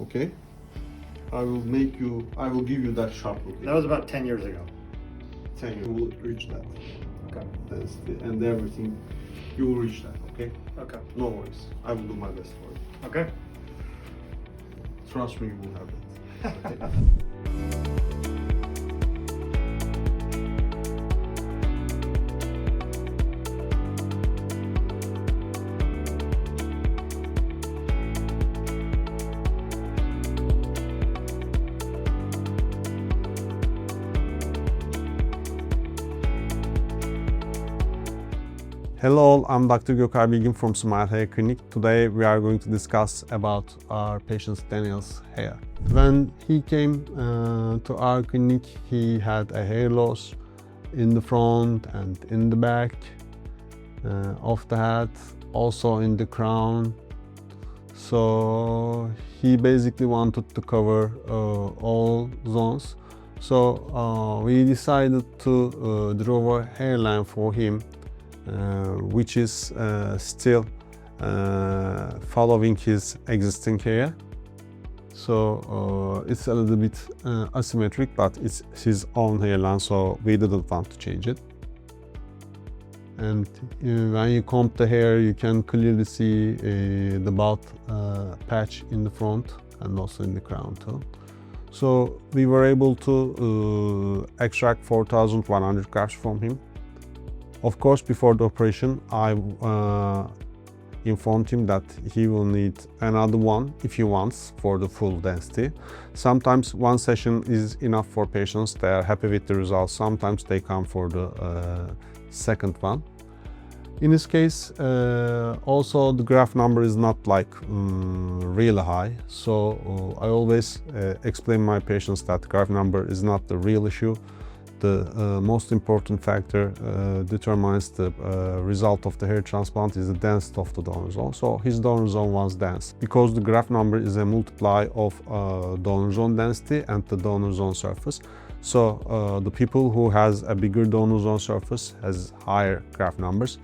Okay? I will give you that sharp look. That was about 10 years ago. 10 you will reach that. Okay. And everything, you will reach that, okay? Okay. No worries. I will do my best for you. Okay. Trust me, you will have that. Okay? Hello, I'm Dr. Gökay Bilgin from Smile Hair Clinic. Today we are going to discuss about our patient Daniel's hair. When he came to our clinic, he had a hair loss in the front and in the back of the head, also in the crown. So he basically wanted to cover all zones. So we decided to draw a hairline for him, which is still following his existing hair. So it's a little bit asymmetric, but it's his own hairline, so we didn't want to change it. And when you comb the hair, you can clearly see the bald patch in the front and also in the crown too. So we were able to extract 4,100 grafts from him. Of course, before the operation, I informed him that he will need another one if he wants for the full density. Sometimes one session is enough for patients. They are happy with the results. Sometimes they come for the second one. In this case, also the graft number is not like really high. So I always explain my patients that graft number is not the real issue. The most important factor determines the result of the hair transplant is the density of the donor zone. So his donor zone was dense. Because the graft number is a multiply of donor zone density and the donor zone surface. So the people who has a bigger donor zone surface has higher graft numbers.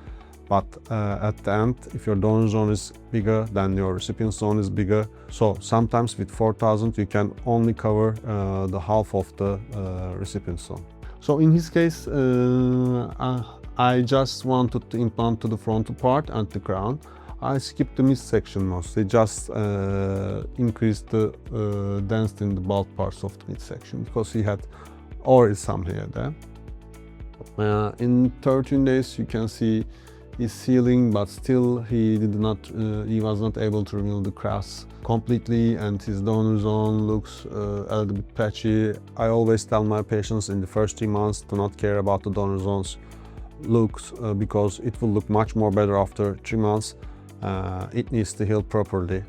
But at the end, if your donor zone is bigger, then your recipient zone is bigger. So sometimes with 4,000, you can only cover the half of the recipient zone. So in his case, I just wanted to implant to the frontal part and the crown. I skipped the midsection mostly, just increased the density in the bald parts of the midsection because he had already some hair there. In 13 days, you can see his healing, but still he was not able to remove the crafts completely, and his donor zone looks a little bit patchy. I always tell my patients in the first 3 months to not care about the donor zones looks because it will look much more better after 3 months. It needs to heal properly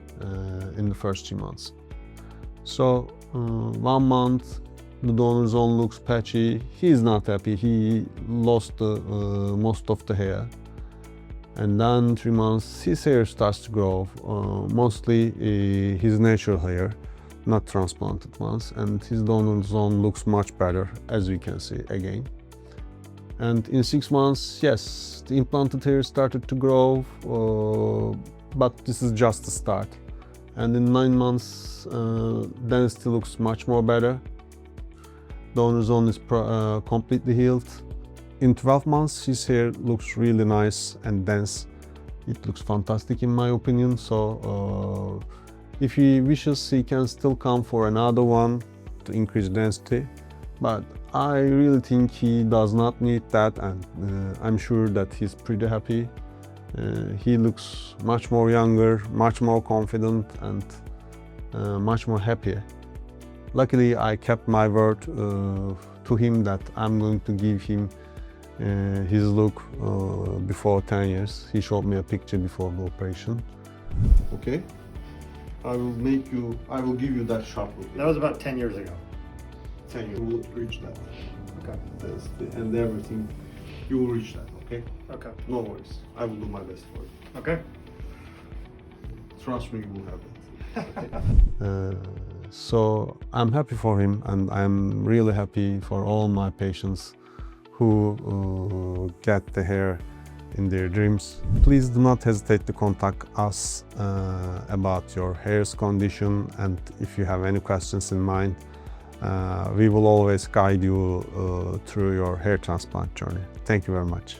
in the first 3 months. So 1 month the donor zone looks patchy. He is not happy. He lost most of the hair. And then 3 months, his hair starts to grow, mostly his natural hair, not transplanted ones. And his donor zone looks much better, as we can see again. And in 6 months, yes, the implanted hair started to grow, but this is just the start. And in 9 months, density looks much more better. Donor zone is completely healed. In 12 months, his hair looks really nice and dense. It looks fantastic in my opinion. So if he wishes, he can still come for another one to increase density. But I really think he does not need that, and I'm sure that he's pretty happy. He looks much more younger, much more confident, and much more happier. Luckily, I kept my word to him that I'm going to give him his look before 10 years. He showed me a picture before the operation. Okay, I will give you that sharp look. That was about 10 years ago. 10 you will reach that. Okay. And everything, you will reach that, okay? Okay. No worries. I will do my best for you. Okay. Trust me, you will have that. Okay? So I'm happy for him, and I'm really happy for all my patients who get the hair in their dreams. Please do not hesitate to contact us about your hair's condition, and if you have any questions in mind, we will always guide you through your hair transplant journey. Thank you very much.